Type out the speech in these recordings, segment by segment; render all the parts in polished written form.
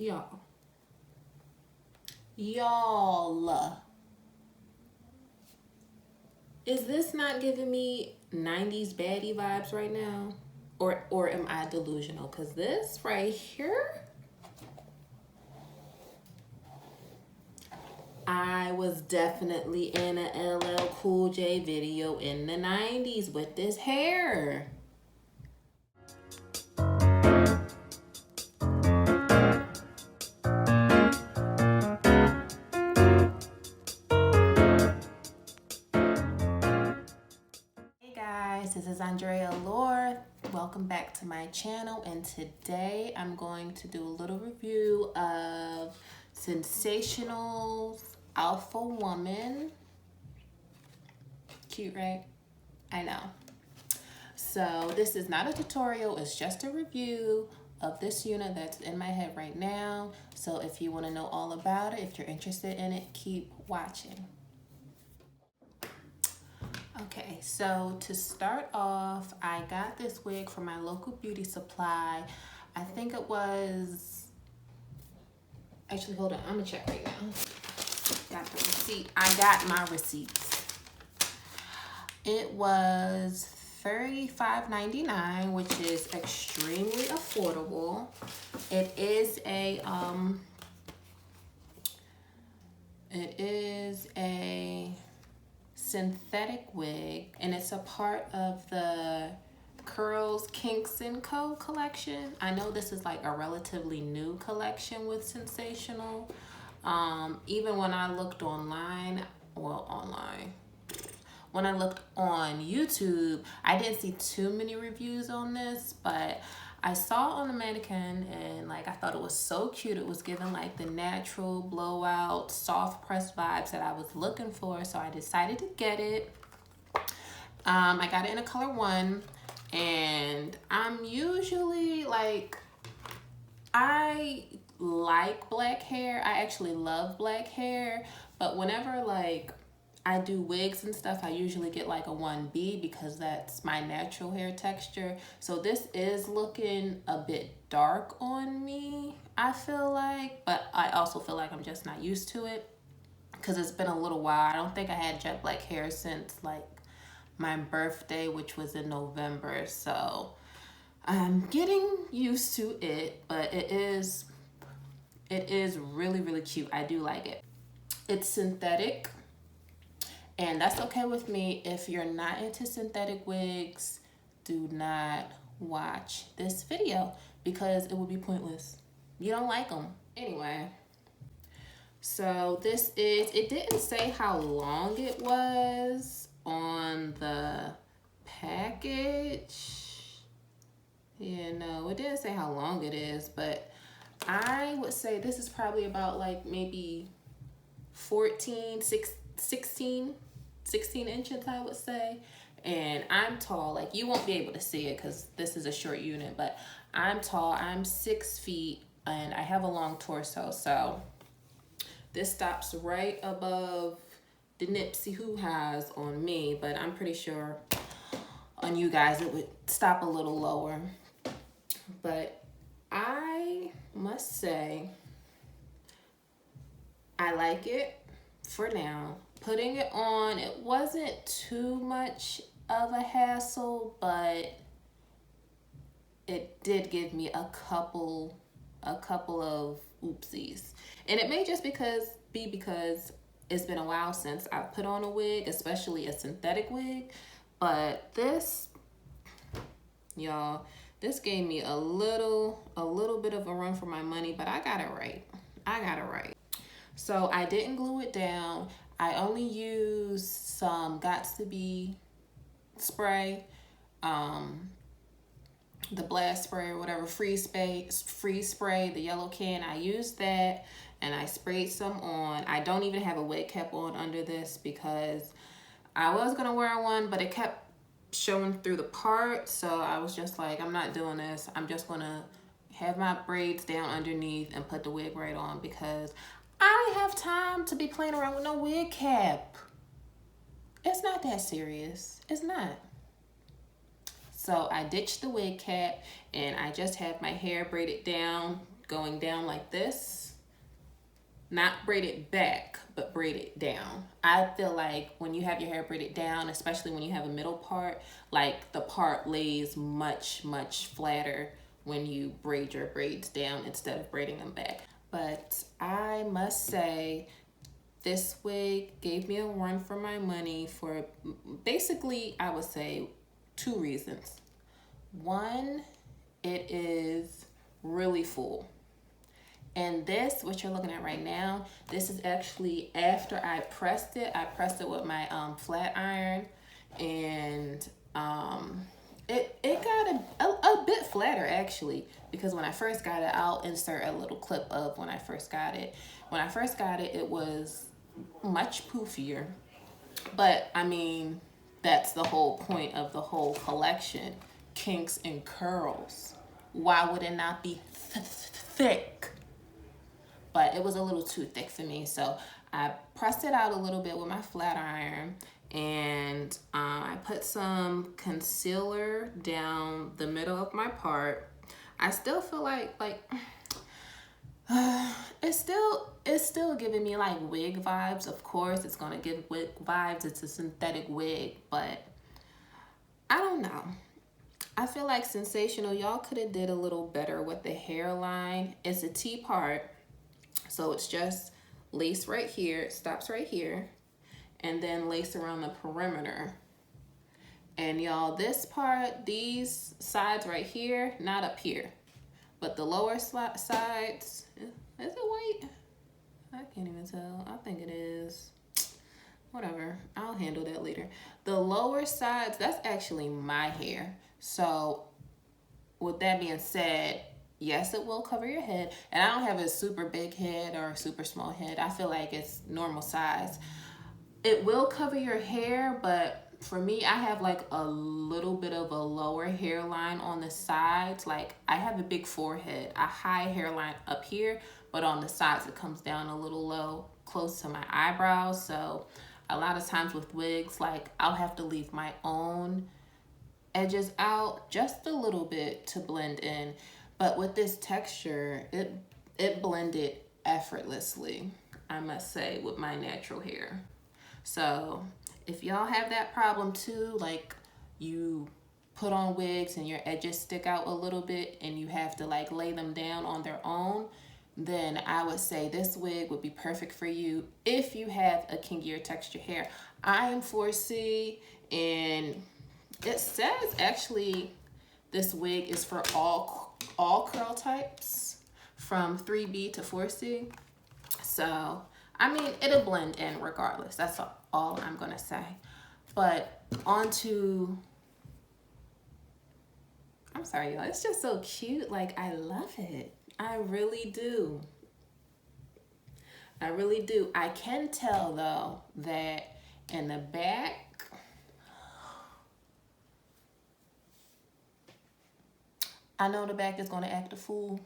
Y'all, is this not giving me 90s baddie vibes right now? Or am I delusional? Because this right here, I was definitely in a LL Cool J video in the 90s with this hair. Hey guys, this is Andreaallurebeauty. Welcome back to my channel, and today I'm going to do a little review of Sensationnel Alpha Woman. Cute, right? I know. So this is not a tutorial, it's just a review of this unit that's in my head right now. So if you want to know all about it, if you're interested in it, keep watching. Okay, so to start off, I got this wig from my local beauty supply. I think it was, actually hold on, I'm gonna check right now. Got the receipt. I got my receipts. It was $35.99, which is extremely affordable. It is a synthetic wig, and it's a part of the Curls, Kinks & Co collection. I know this is like a relatively new collection with Sensationnel. Even when I looked online, when I looked on YouTube, I didn't see too many reviews on this, but I saw on the mannequin and like I thought it was so cute. It was giving like the natural blowout, soft press vibes that I was looking for, so I decided to get it. I got it in a color 1, and I'm usually like, I like black hair. I actually love black hair, but whenever like I do wigs and stuff, I usually get like a 1B because that's my natural hair texture. So this is looking a bit dark on me, I feel like, but I also feel like I'm just not used to it because it's been a little while. I don't think I had jet black hair since like my birthday, which was in November. So I'm getting used to it, but it is really, really cute. I do like it. It's synthetic, and that's okay with me. If you're not into synthetic wigs, do not watch this video because it will be pointless. You don't like them. Anyway, so this is, it didn't say how long it was on the package. Yeah, no, it didn't say how long it is, but I would say this is probably about like maybe 16 inches, I would say. And I'm tall, like you won't be able to see it because this is a short unit, but I'm tall, I'm 6 feet, and I have a long torso. So this stops right above the Nipsey hoo-has on me, but I'm pretty sure on you guys it would stop a little lower. But I must say, I like it for now. Putting it on, it wasn't too much of a hassle, but it did give me a couple of oopsies. And it may just be because it's been a while since I've put on a wig, especially a synthetic wig. But this, y'all, this gave me a little bit of a run for my money, but I got it right. So I didn't glue it down. I only used some Got2b spray, the blast spray or whatever, freeze spray, the yellow can. I used that and I sprayed some on. I don't even have a wig cap on under this because I was gonna wear one, but it kept showing through the part. So I was just like, I'm not doing this. I'm just gonna have my braids down underneath and put the wig right on because I have time to be playing around with no wig cap. It's not that serious. It's not. So I ditched the wig cap and I just have my hair braided down going down like this. Not braided back, but braided down. I feel like when you have your hair braided down, especially when you have a middle part, like the part lays much, much flatter when you braid your braids down instead of braiding them back. But I must say, this wig gave me a run for my money for basically, I would say, 2 reasons. One, it is really full. And this, what you're looking at right now, this is actually after I pressed it. I pressed it with my flat iron, and it got a bit flatter actually, because when I first got it, I'll insert a little clip of when I first got it. When I first got it, it was much poofier, but I mean, that's the whole point of the whole collection, kinks and curls. Why would it not be thick? But it was a little too thick for me, so I pressed it out a little bit with my flat iron, and I put some concealer down the middle of my part. I still feel like it's still giving me like wig vibes. Of course, it's gonna give wig vibes. It's a synthetic wig, but I don't know. I feel like Sensational, y'all could have did a little better with the hairline. It's a T part. So it's just lace right here, it stops right here, and then lace around the perimeter. And y'all, this part, these sides right here, not up here, but the lower sides, is it white? I can't even tell. I think it is. Whatever, I'll handle that later. The lower sides, that's actually my hair. So with that being said, yes, it will cover your head. And I don't have a super big head or a super small head. I feel like it's normal size. It will cover your hair, but for me, I have like a little bit of a lower hairline on the sides. Like I have a big forehead, a high hairline up here, but on the sides it comes down a little low, close to my eyebrows. So a lot of times with wigs, like I'll have to leave my own edges out just a little bit to blend in. But with this texture, it blended effortlessly, I must say, with my natural hair. So if y'all have that problem too, like you put on wigs and your edges stick out a little bit and you have to like lay them down on their own, then I would say this wig would be perfect for you if you have a kinkier texture hair. I am 4C, and it says actually this wig is for all curl types from 3B to 4C. So, I mean, it'll blend in regardless. That's all I'm gonna say. But on to, I'm sorry, y'all. It's just so cute. Like, I love it. I really do. I really do. I can tell, though, that in the back, I know the back is going to act a fool.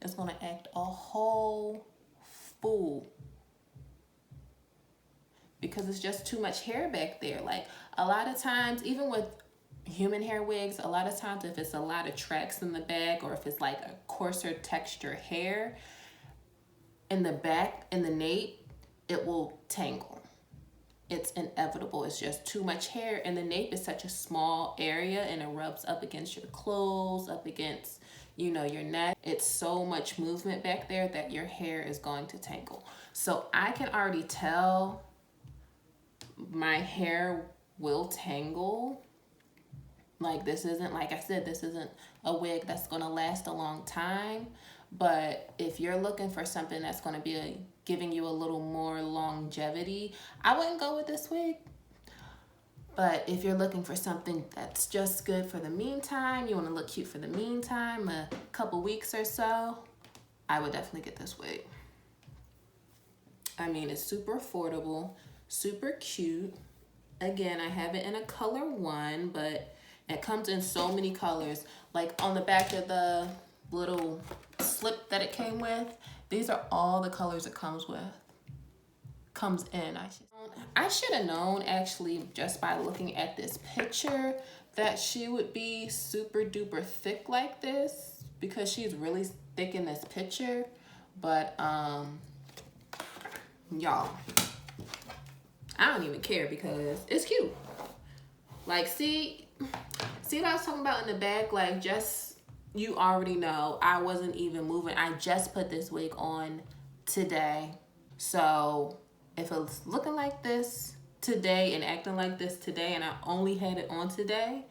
It's going to act a whole fool. Because it's just too much hair back there. Like, a lot of times, even with human hair wigs, a lot of times if it's a lot of tracks in the back, or if it's like a coarser texture hair, in the back, in the nape, it will tangle. It's inevitable. It's just too much hair, and the nape is such a small area, and it rubs up against your clothes, up against, you know, your neck. It's so much movement back there that your hair is going to tangle. So I can already tell my hair will tangle. Like, this isn't, like I said, this isn't a wig that's going to last a long time. But if you're looking for something that's going to be giving you a little more longevity, I wouldn't go with this wig. But if you're looking for something that's just good for the meantime, you want to look cute for the meantime, a couple weeks or so, I would definitely get this wig. I mean, it's super affordable, super cute. Again, I have it in a color 1, but it comes in so many colors. Like on the back of the little slip that it came with, these are all the colors it comes with. Comes in, I should have known actually just by looking at this picture that she would be super duper thick like this, because she's really thick in this picture. But y'all, I don't even care because it's cute. Like, see what I was talking about in the back? Like, just, you already know, I wasn't even moving. I just put this wig on today. So if it's looking like this today and acting like this today, and I only had it on today,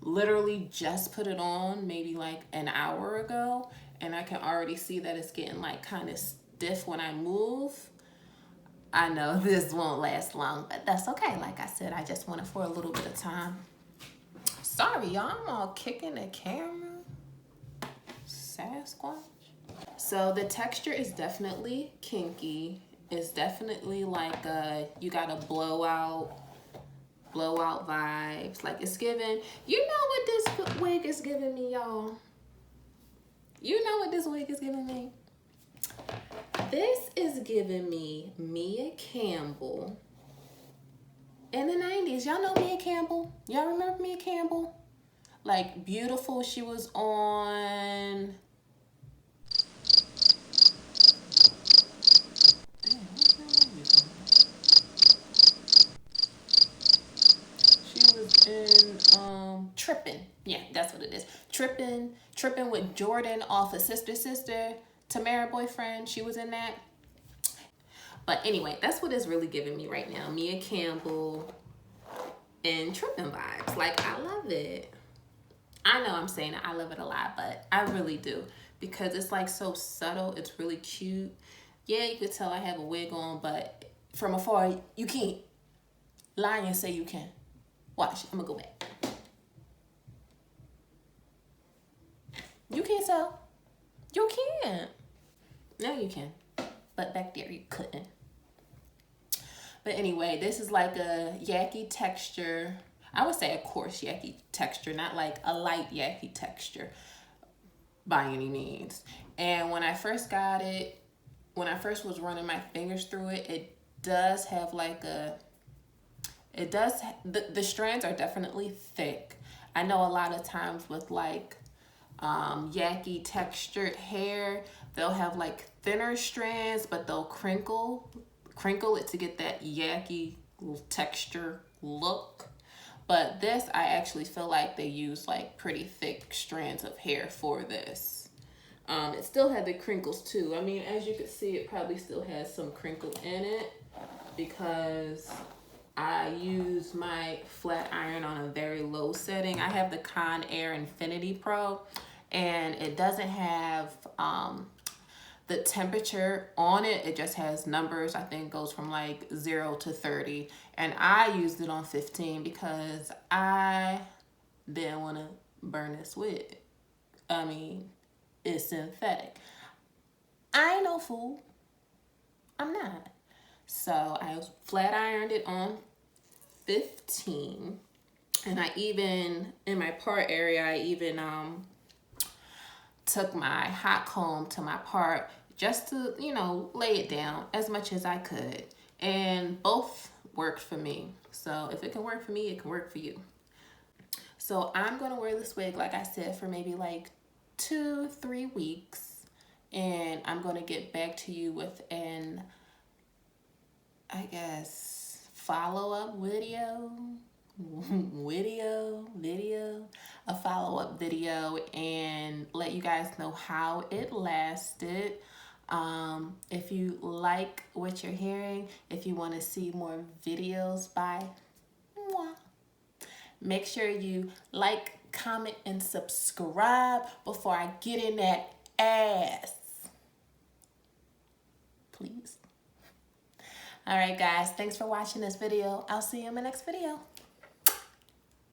literally just put it on maybe like an hour ago, and I can already see that it's getting like kind of stiff when I move, I know this won't last long, but that's okay. Like I said, I just want it for a little bit of time. Sorry, y'all, I'm all kicking the camera. Sasquatch. So the texture is definitely kinky. It's definitely like you got a blowout vibes. Like, it's giving, you know what this wig is giving me, y'all? You know what this wig is giving me? This is giving me Mia Campbell in the 90s. Y'all know Mia Campbell? Y'all remember Mia Campbell? Like, Beautiful, she was on... She was in Trippin'. Yeah, that's what it is. Trippin' with Jordan off of Sister Sister. Tamara Boyfriend, she was in that. But anyway, that's what it's really giving me right now. Mia Campbell and Trippin' vibes. Like, I love it. I know I'm saying I love it a lot, but I really do. Because it's like so subtle. It's really cute. Yeah, you could tell I have a wig on, but from afar, you can't lie and say you can. Watch, I'm gonna go back. You can't tell. You can't. No, you can. But back there, you couldn't. But anyway, this is like a yaki texture. I would say a coarse yaki texture, not like a light yaki texture by any means. And when I first got it, when I first was running my fingers through it, it does have like a, the strands are definitely thick. I know a lot of times with like yaki textured hair, they'll have like thinner strands, but they'll crinkle it to get that yaki texture look. But this, I actually feel like they use like pretty thick strands of hair for this. It still had the crinkles too. I mean, as you can see, it probably still has some crinkle in it because I use my flat iron on a very low setting. I have the Conair Infinity Pro, and it doesn't have the temperature on it. It just has numbers. I think it goes from like 0 to 30. And I used it on 15 because I didn't want to burn this wig. I mean, it's synthetic. I ain't no fool. I'm not. So I flat ironed it on 15. And I even, in my part area, I even took my hot comb to my part just to, you know, lay it down as much as I could. And both worked for me. So if it can work for me, it can work for you. So I'm going to wear this wig, like I said, for maybe like 2-3 weeks. And I'm going to get back to you with an, I guess, follow-up video, a follow-up video, and let you guys know how it lasted. If you like what you're hearing, if you want to see more videos by moi, make sure you like, comment, and subscribe before I get in that ass. Please. All right, guys, thanks for watching this video. I'll see you in my next video.